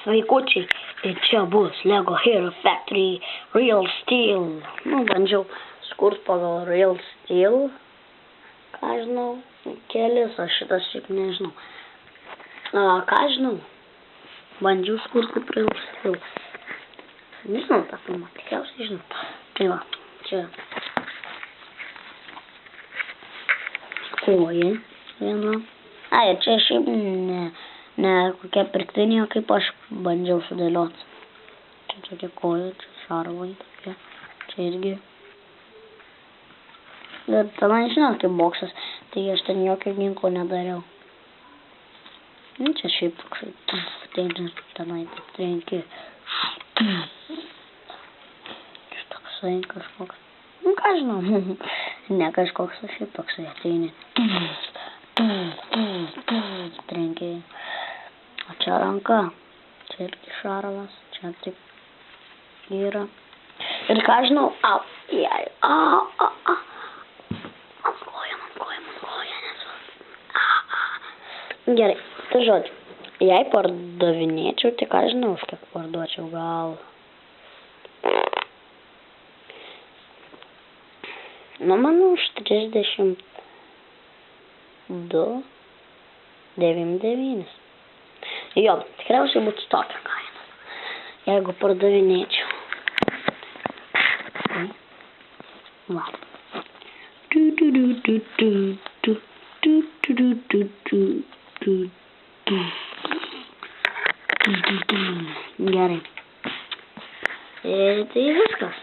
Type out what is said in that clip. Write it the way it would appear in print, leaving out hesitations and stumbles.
Sveikučiai, ir čia bus Lego Hero Factory Real Steel. Bandžiau skurt pagal Real Steel. Ką žinau, kelis, o šitas šiaip nežinau. Ką žinau, bandžiau skurt kaip Real Steel. Nežinau tą filmą, tikriausiai žinau. Tai va, čia koja viena. Ir čia šiaip ne kokia pirktinė, kaip aš bandžiau sudėlioti. Čia tokia koja, čia šarvai tokie, čia irgi. Ir tenai žinot kaip boksas, tai aš ten jokio ginklo nedariau. Čia šiaip toksai, tenai taip trenki. Čia toksai kažkoks, ką žinau, ne kažkoks, šiaip toksai ateini. Trenkiai. O čia ranka, čia irgi šarvas, čia taip yra. Ir ką žinau, man koja, nesu. Gerai, tai žodžiu, jei pardavinėčiau, tai ką žinau, už kiek parduočiau, gal. Manau, už 32,99. Jo, tikriausiai būtų tokia kaina, jeigu pardavinėčiau. Va. Gerai. Tai viskas.